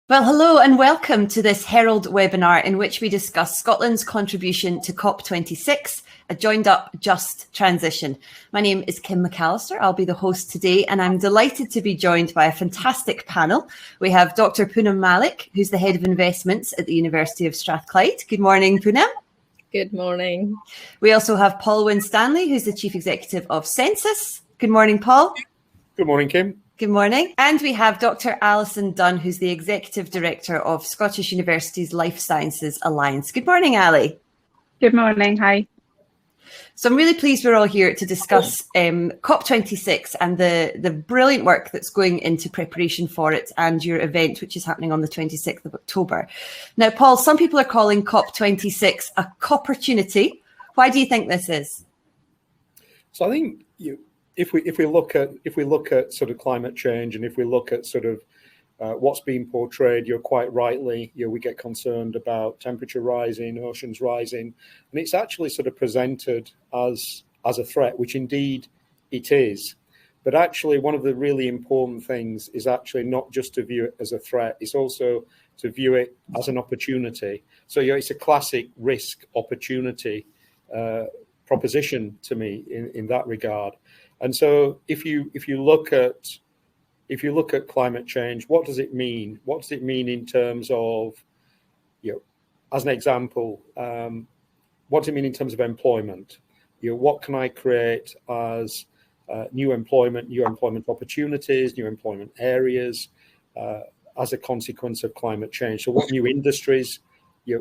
Well, hello and welcome to this Herald webinar in which we discuss Scotland's contribution to COP26, a joined-up just transition. My name is Kim McAllister. I'll be the host today, and I'm delighted to be joined by a fantastic panel. We have Dr. Poonam Malik, who's the Head of Investments at the University of Strathclyde. Good morning, Poonam. Good morning. We also have Paul Winstanley, who's the Chief Executive of Census. Good morning, Paul. Good morning, Kim. Good morning. And we have Dr. Alison Dunn, who's the Executive Director of Scottish Universities Life Sciences Alliance. Good morning, Ali. Good morning. Hi. So I'm really pleased we're all here to discuss COP26 and the brilliant work that's going into preparation for it and your event, which is happening on the 26th of October. Now, Paul, some people are calling COP26 a COPportunity. Why do you think this is? So I think if we look at sort of climate change, and if we look at sort of what's being portrayed, you're quite rightly, we get concerned about temperature rising, oceans rising, and it's actually sort of presented as a threat, which indeed it is. But actually, one of the really important things is actually not just to view it as a threat; it's also to view it as an opportunity. So it's a classic risk opportunity proposition to me in that regard. And so if you look at climate change, what does it mean? What does it mean in terms of, as an example, what does it mean in terms of employment? What can I create as new employment opportunities, new employment areas as a consequence of climate change? So what new industries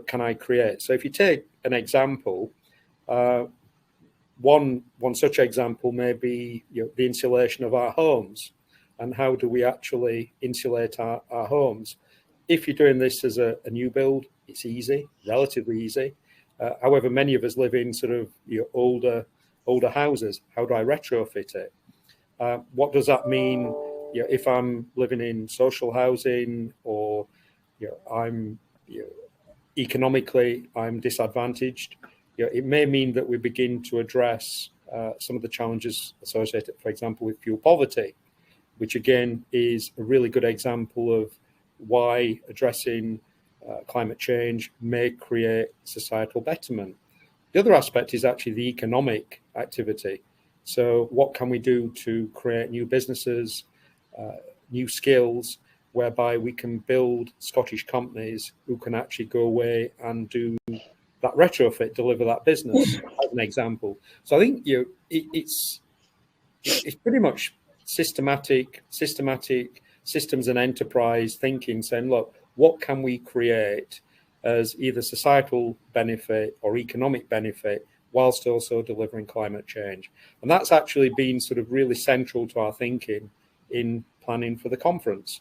can I create? So if you take an example, one such example may be the insulation of our homes, and how do we actually insulate our homes? If you're doing this as a new build, it's easy, relatively easy. However, many of us live in sort of older houses. How do I retrofit it? What does that mean if I'm living in social housing, or I'm economically I'm disadvantaged? It may mean that we begin to address some of the challenges associated, for example, with fuel poverty, which again is a really good example of why addressing climate change may create societal betterment. The other aspect is actually the economic activity. So what can we do to create new businesses, new skills, whereby we can build Scottish companies who can actually go away and do that retrofit, deliver that business, as an example. So I think it's pretty much systematic systems and enterprise thinking, saying, look, what can we create as either societal benefit or economic benefit, whilst also delivering climate change? And that's actually been sort of really central to our thinking in planning for the conference.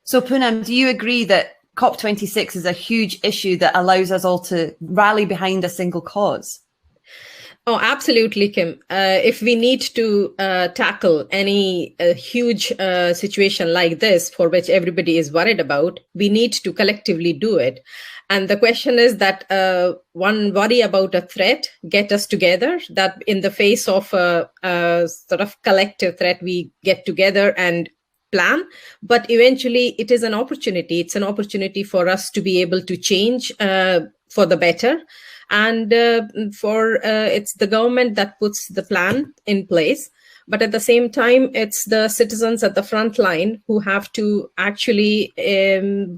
So Poonam, do you agree that COP26 is a huge issue that allows us all to rally behind a single cause? Oh, absolutely, Kim. If we need to tackle any huge situation like this, for which everybody is worried about, we need to collectively do it. And the question is that one worry about a threat get us together, that in the face of a sort of collective threat, we get together and plan, but eventually it is an opportunity. It's an opportunity for us to be able to change for the better. And it's the government that puts the plan in place. But at the same time, it's the citizens at the front line who have to actually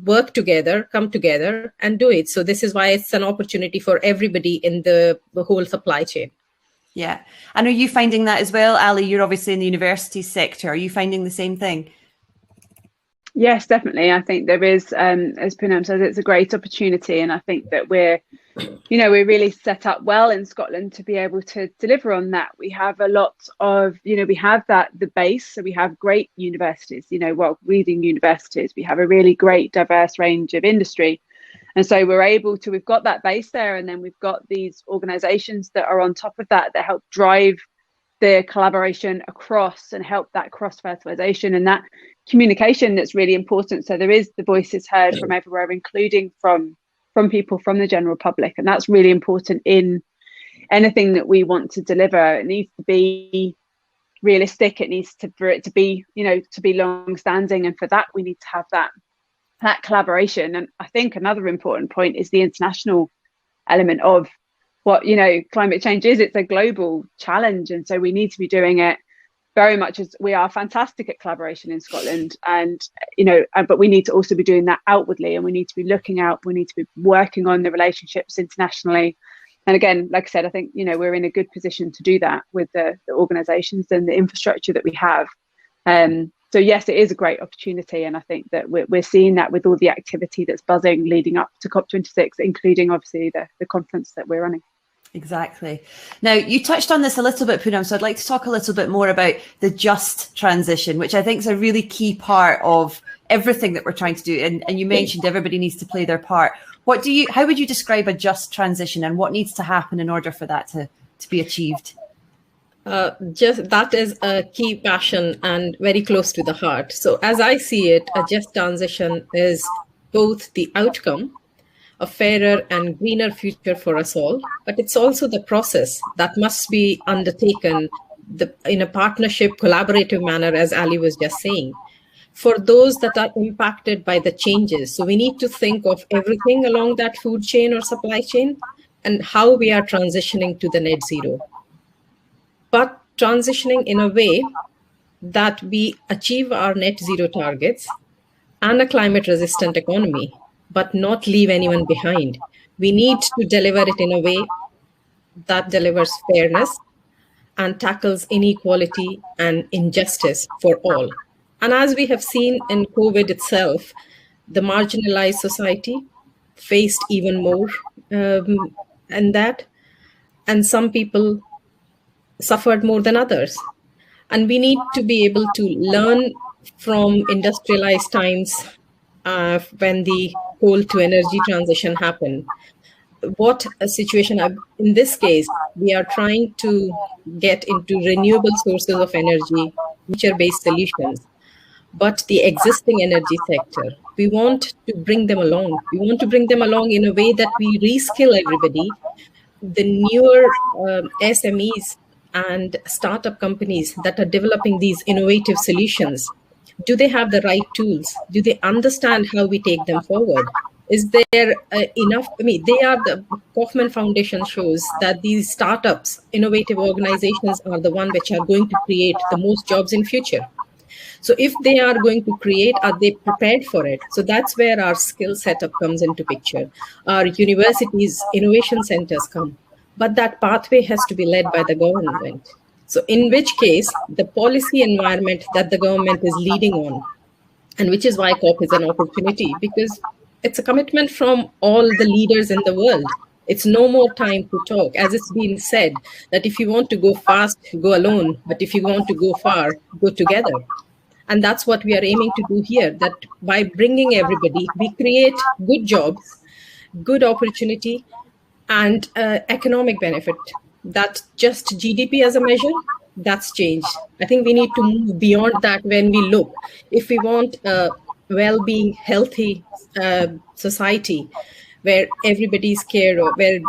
work together, come together and do it. So this is why it's an opportunity for everybody in the whole supply chain. Yeah. And are you finding that as well, Ali? You're obviously in the university sector. Are you finding the same thing? Yes, definitely. I think there is, as Poonam says, it's a great opportunity, and I think that we're really set up well in Scotland to be able to deliver on that. We have a lot of, we have the base, so we have great universities, leading universities. We have a really great diverse range of industry, and so we've got that base there, and then we've got these organisations that are on top of that help drive the collaboration across and help that cross-fertilisation and that communication that's really important. So there is the voices heard from everywhere, including from people from the general public, and that's really important in anything that we want to deliver. It needs to be realistic. It needs to, for it to be, to be long-standing, and for that we need to have that that collaboration. And I think another important point is the international element of what, climate change is. It's a global challenge. And so we need to be doing it very much as we are fantastic at collaboration in Scotland. And, but we need to also be doing that outwardly, and we need to be looking out, we need to be working on the relationships internationally. And again, like I said, I think, we're in a good position to do that with the organizations and the infrastructure that we have. So yes, it is a great opportunity. And I think that we're seeing that with all the activity that's buzzing leading up to COP26, including obviously the conference that we're running. Exactly. Now, you touched on this a little bit, Poonam, so I'd like to talk a little bit more about the just transition, which I think is a really key part of everything that we're trying to do. And you mentioned everybody needs to play their part. How would you describe a just transition, and what needs to happen in order for that to be achieved? That is a key passion and very close to the heart. So as I see it, a just transition is both the outcome, a fairer and greener future for us all, but it's also the process that must be undertaken in a partnership, collaborative manner, as Ali was just saying, for those that are impacted by the changes. So we need to think of everything along that food chain or supply chain and how we are transitioning to the net zero. But transitioning in a way that we achieve our net zero targets and a climate resistant economy, but not leave anyone behind. We need to deliver it in a way that delivers fairness and tackles inequality and injustice for all. And as we have seen in COVID itself, the marginalized society faced even more and some people suffered more than others. And we need to be able to learn from industrialized times when the coal to energy transition happened. What a situation, in this case, we are trying to get into renewable sources of energy, future-based solutions. But the existing energy sector, we want to bring them along. We want to bring them along in a way that we reskill everybody. The newer SMEs and startup companies that are developing these innovative solutions, do they have the right tools? Do they understand how we take them forward? Is there enough? The Kaufman Foundation shows that these startups, innovative organizations are the one which are going to create the most jobs in future. So if they are going to create, are they prepared for it? So that's where our skill setup comes into picture. Our universities, innovation centers come, but that pathway has to be led by the government. So in which case, the policy environment that the government is leading on, and which is why COP is an opportunity, because it's a commitment from all the leaders in the world. It's no more time to talk. As it's been said, that if you want to go fast, go alone. But if you want to go far, go together. And that's what we are aiming to do here, that by bringing everybody, we create good jobs, good opportunity, and economic benefit. That just GDP as a measure, that's changed. I think we need to move beyond that when we look. If we want a well-being, healthy society where everybody is cared of, where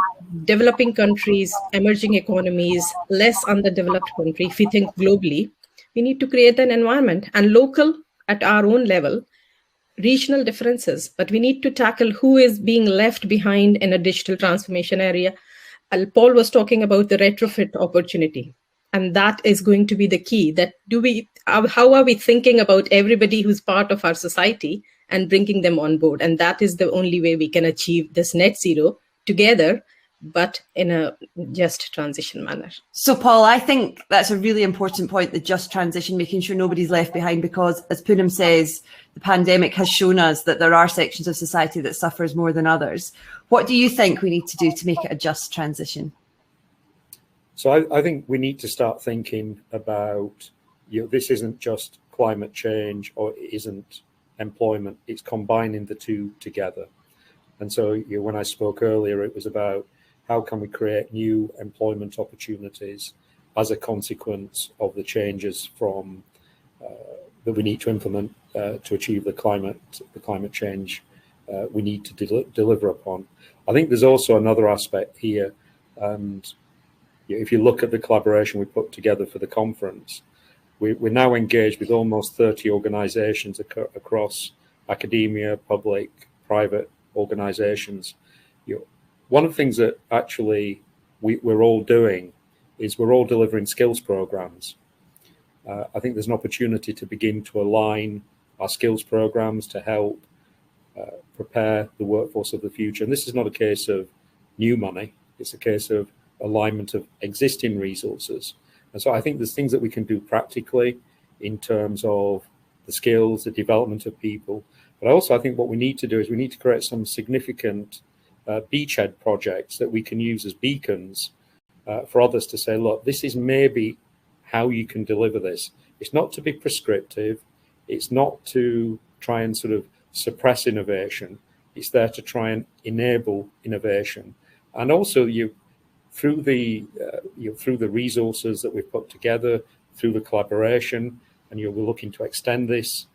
developing countries, emerging economies, less underdeveloped country, if we think globally, we need to create an environment, and local at our own level, regional differences, but we need to tackle who is being left behind in a digital transformation area. Paul was talking about the retrofit opportunity, and that is going to be the key. That how are we thinking about everybody who's part of our society and bringing them on board? And that is the only way we can achieve this net zero together, but in a just transition manner. So, Paul, I think that's a really important point, the just transition, making sure nobody's left behind, because as Poonam says, the pandemic has shown us that there are sections of society that suffers more than others. What do you think we need to do to make it a just transition? So I think we need to start thinking about, this isn't just climate change or it isn't employment, it's combining the two together. And so when I spoke earlier, it was about how can we create new employment opportunities as a consequence of the changes from that we need to implement to achieve the climate change we need to deliver upon. I think there's also another aspect here, and if you look at the collaboration we put together for the conference, we're now engaged with almost 30 organizations across academia, public, private organizations. One of the things that actually we're all doing is we're all delivering skills programs. I think there's an opportunity to begin to align our skills programs to help prepare the workforce of the future. And this is not a case of new money, it's a case of alignment of existing resources. And so I think there's things that we can do practically in terms of the skills, the development of people. But also I think what we need to do is we need to create some significant beachhead projects that we can use as beacons for others to say, look, this is maybe how you can deliver this. It's not to be prescriptive. It's not to try and sort of suppress innovation. It's there to try and enable innovation. And also through the resources that we've put together, through the collaboration, and we're looking to extend this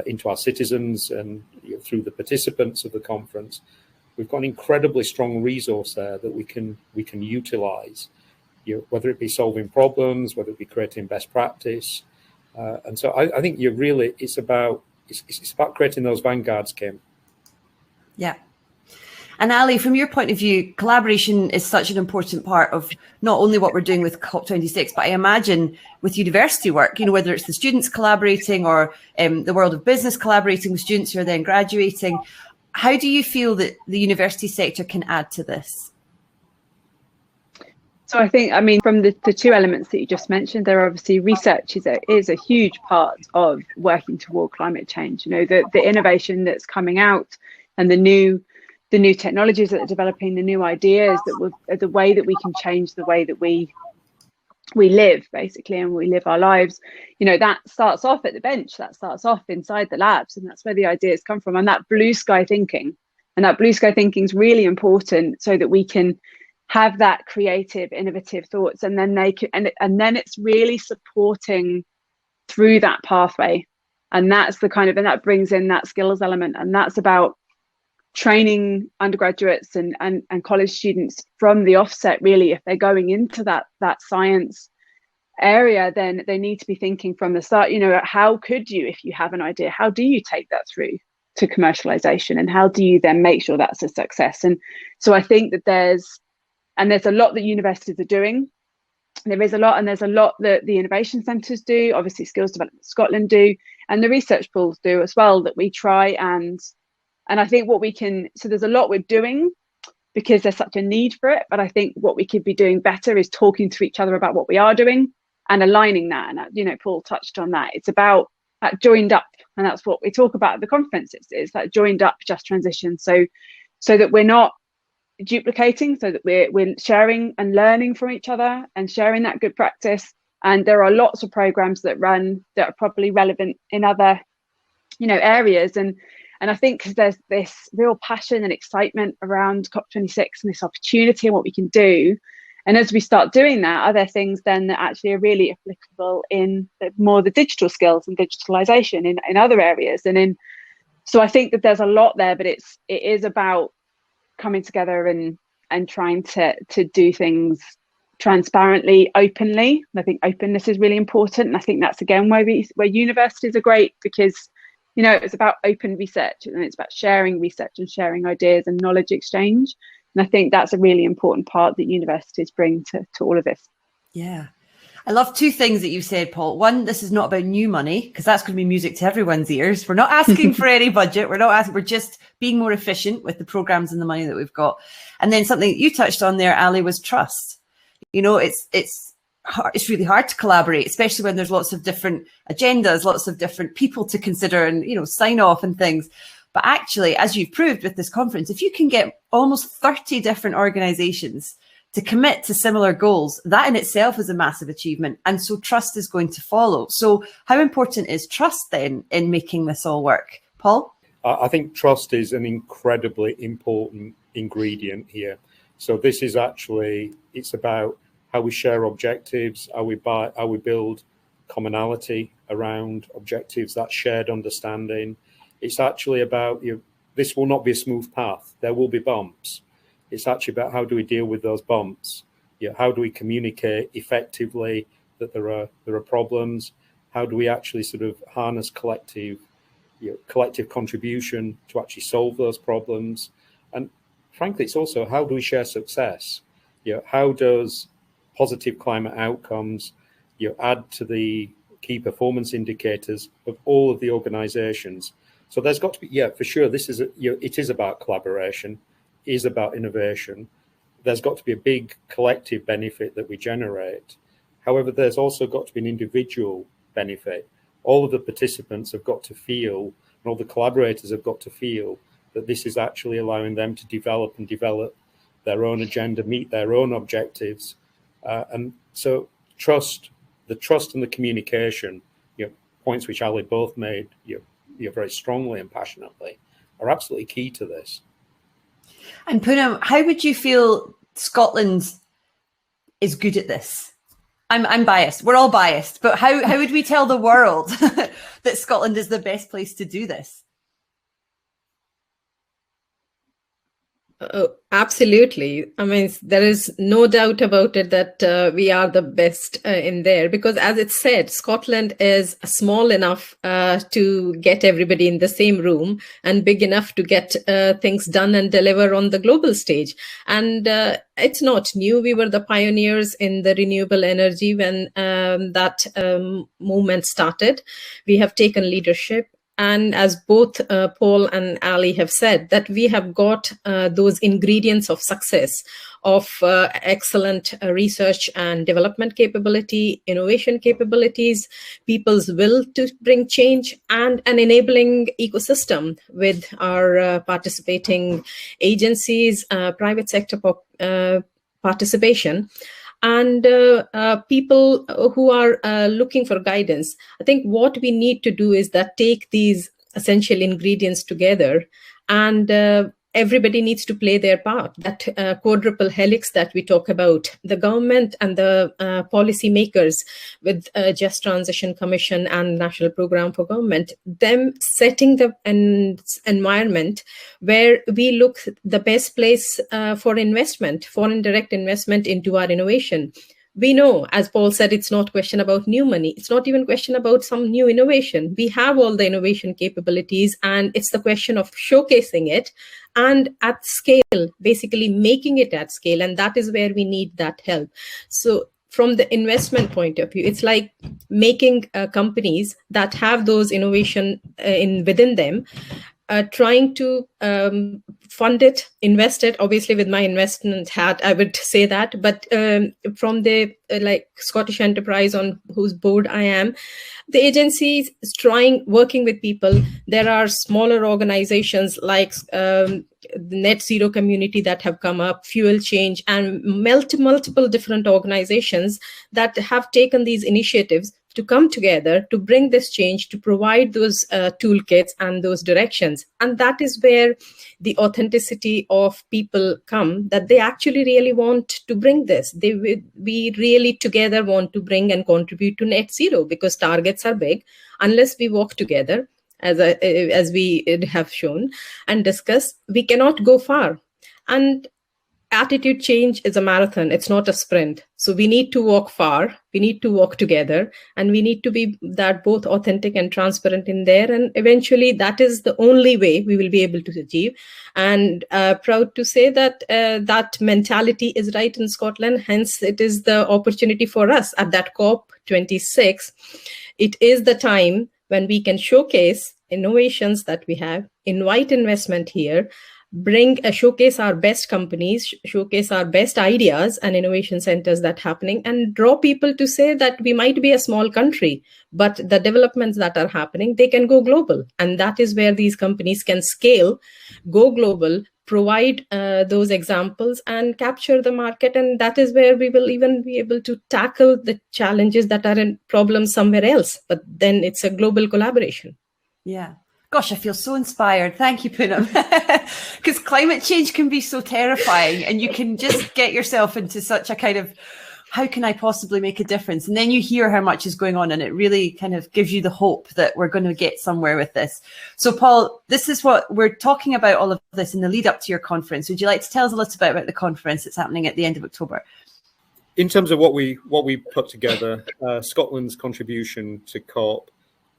into our citizens and through the participants of the conference. We've got an incredibly strong resource there that we can utilize, whether it be solving problems, whether it be creating best practice. And so I think it's about creating those vanguards, Kim. Yeah. And Ali, from your point of view, collaboration is such an important part of not only what we're doing with COP26, but I imagine with university work, whether it's the students collaborating or the world of business collaborating with students who are then graduating. How do you feel that the university sector can add to this? So I think, from the two elements that you just mentioned, there obviously research is a huge part of working toward climate change. The innovation that's coming out and the new technologies that are developing, the new ideas the way that we can change the way that we live, basically, and we live our lives. That starts off at the bench, that starts off inside the labs, and that's where the ideas come from. And that blue sky thinking is really important so that we can have that creative, innovative thoughts, and then and then it's really supporting through that pathway. And that's and that brings in that skills element, and that's about training undergraduates and college students from the offset. Really, if they're going into that science area, then they need to be thinking from the start, how could you, if you have an idea, how do you take that through to commercialization, and how do you then make sure that's a success? And so I think that there's a lot that universities are doing. There's a lot that the innovation centres do, obviously Skills Development Scotland do, and the research pools do as well, that we try and I think so there's a lot we're doing because there's such a need for it, but I think what we could be doing better is talking to each other about what we are doing and aligning that. And Paul touched on that. It's about that joined up, and that's what we talk about at the conference. It's that joined up just transition, so that we're not duplicating, so that we're sharing and learning from each other and sharing that good practice. And there are lots of programs that run that are probably relevant in other areas, and I think there's this real passion and excitement around COP26 and this opportunity and what we can do. And as we start doing that, are there things then that actually are really applicable in the digital skills and digitalization in other areas? So I think that there's a lot there, but it is about coming together and trying to do things transparently, openly. And I think openness is really important. And I think that's again where universities are great, because it's about open research, and it's about sharing research and sharing ideas and knowledge exchange. And I think that's a really important part that universities bring to all of this. Yeah. I love two things that you said, Paul. One, this is not about new money, because that's going to be music to everyone's ears. We're not asking for any budget. We're just being more efficient with the programs and the money that we've got. And then something that you touched on there, Ali, was trust. It's really hard to collaborate, especially when there's lots of different agendas, lots of different people to consider and, sign off and things. But actually, as you've proved with this conference, if you can get almost 30 different organizations to commit to similar goals, that in itself is a massive achievement. And so trust is going to follow. So how important is trust then in making this all work? Paul? I think trust is an incredibly important ingredient here. So this is it's about how we share objectives, how we build commonality around objectives, that shared understanding. It's actually about, this will not be a smooth path. There will be bumps. It's actually about how do we deal with those bumps? How do we communicate effectively that there are problems? How do we actually sort of harness collective collective contribution to actually solve those problems. And frankly, it's also how do we share success? How does positive climate outcomes add to the key performance indicators of all of the organizations? So there's got to be, for sure, this is it is about collaboration, is about innovation. There's got to be a big collective benefit that we generate. However, there's also got to be an individual benefit. All of the participants have got to feel, and all the collaborators have got to feel that this is actually allowing them to develop their own agenda, meet their own objectives. And so the trust and the communication, points which Ali both made, very strongly and passionately, are absolutely key to this. And Poonam, how would you feel Scotland is good at this? I'm biased. We're all biased, but how would we tell the world that Scotland is the best place to do this? Oh, absolutely. I mean, there is no doubt about it that we are the best in there, because as it said, Scotland is small enough to get everybody in the same room and big enough to get things done and deliver on the global stage. And it's not new. We were the pioneers in the renewable energy when that movement started. We have taken leadership. And as both Paul and Ali have said, that we have got those ingredients of success of excellent research and development capability, innovation capabilities, people's will to bring change, and an enabling ecosystem with our participating agencies, private sector participation. And people who are looking for guidance. I think what we need to do is that take these essential ingredients together, and everybody needs to play their part. That quadruple helix that we talk about, the government and the policy makers with Just Transition Commission and National Programme for Government, them setting the environment where we look the best place for investment, foreign direct investment into our innovation. We know, as Paul said, it's not a question about new money. It's not even a question about some new innovation. We have all the innovation capabilities, and it's the question of showcasing it and at scale, basically making it at scale. And that is where we need that help. So from the investment point of view, it's like making companies that have those innovation within them, trying to fund it, invest it. Obviously, with my investment hat, I would say that. But from the like Scottish Enterprise, on whose board I am, the agency is working with people. There are smaller organizations like the Net Zero Community that have come up, Fuel Change, and multiple different organizations that have taken these initiatives to come together to bring this change, to provide those toolkits and those directions. And that is where the authenticity of people come, that they actually really want to bring this. We really together want to bring and contribute to net zero, because targets are big. Unless we work together, as we have shown and discussed, we cannot go far. And attitude change is a marathon. It's not a sprint. So we need to walk far. We need to walk together, and we need to be that both authentic and transparent in there. And eventually that is the only way we will be able to achieve. And proud to say that that mentality is right in Scotland. Hence, it is the opportunity for us at that COP26. It is the time when we can showcase innovations that we have, invite investment here, showcase our best companies, showcase our best ideas and innovation centers that are happening, and draw people to say that we might be a small country, but the developments that are happening, they can go global. And that is where these companies can scale, go global, provide those examples and capture the market. And that is where we will even be able to tackle the challenges that are in problems somewhere else. But then it's a global collaboration. Yeah. Gosh, I feel so inspired. Thank you, Poonam. Because climate change can be so terrifying, and you can just get yourself into such a kind of, how can I possibly make a difference? And then you hear how much is going on, and it really kind of gives you the hope that we're going to get somewhere with this. So, Paul, this is what we're talking about, all of this in the lead up to your conference. Would you like to tell us a little bit about the conference that's happening at the end of October? In terms of what we put together, Scotland's contribution to COP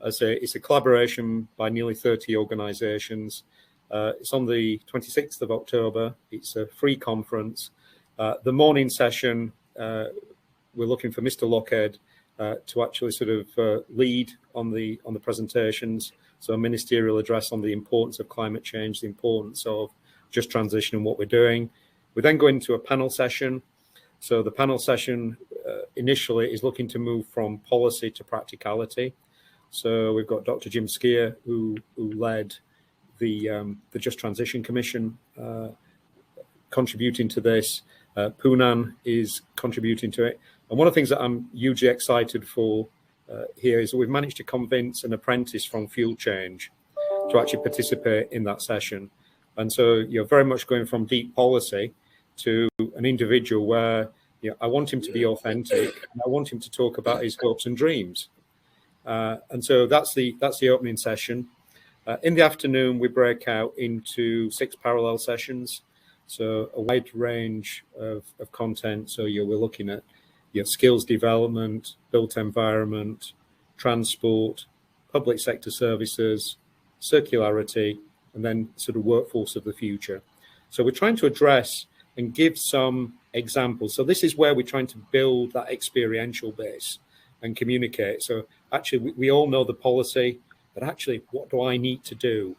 It's a collaboration by nearly 30 organisations. It's on the 26th of October. It's a free conference. The morning session, we're looking for Mr. Lockhead to actually sort of lead on the presentations. So a ministerial address on the importance of climate change, the importance of just transition and what we're doing. We then go into a panel session. So the panel session initially is looking to move from policy to practicality. So we've got Dr. Jim Skier, who led the Just Transition Commission, contributing to this. Poonan is contributing to it. And one of the things that I'm hugely excited for here is that we've managed to convince an apprentice from Fuel Change to actually participate in that session. And so you're very much going from deep policy to an individual where I want him to be authentic, and I want him to talk about his hopes and dreams. And so that's the opening session. In the afternoon, we break out into 6 parallel sessions. So a wide range of content. So we're looking at skills development, built environment, transport, public sector services, circularity, and then sort of workforce of the future. So we're trying to address and give some examples. So this is where we're trying to build that experiential base and communicate. So actually, we all know the policy, but actually, what do I need to do?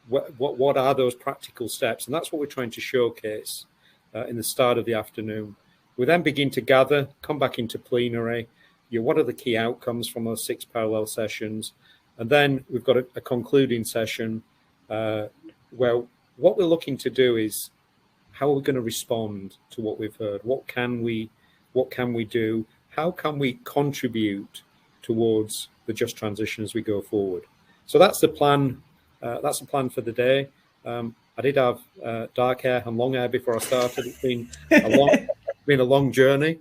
What are those practical steps? And that's what we're trying to showcase in the start of the afternoon. We then begin to gather, come back into plenary. What are the key outcomes from those 6 parallel sessions? And then we've got a concluding session where what we're looking to do is how are we going to respond to what we've heard? What can we do? How can we contribute towards the just transition as we go forward? So that's the plan. That's the plan for the day. I did have dark hair and long hair before I started. It's been a long journey.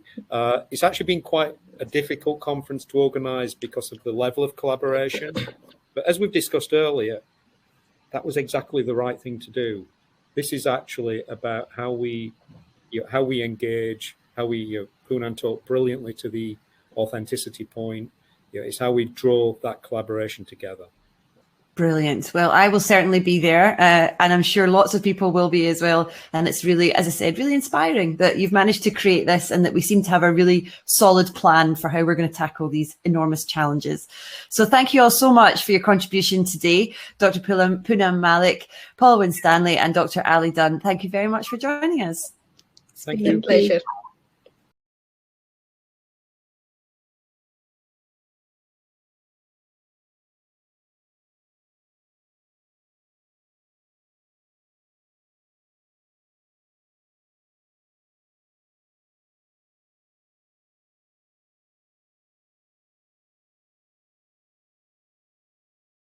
It's actually been quite a difficult conference to organise because of the level of collaboration. But as we've discussed earlier, that was exactly the right thing to do. This is actually about how we engage, how we, Poonan talked brilliantly to the authenticity point. It's how we draw that collaboration together. Brilliant. Well, I will certainly be there, and I'm sure lots of people will be as well. And it's really, as I said, really inspiring that you've managed to create this and that we seem to have a really solid plan for how we're going to tackle these enormous challenges. So thank you all so much for your contribution today, Dr. Poonan Malik, Paula Winstanley, and Dr. Ali Dunn. Thank you very much for joining us. Thank you. Pleasure.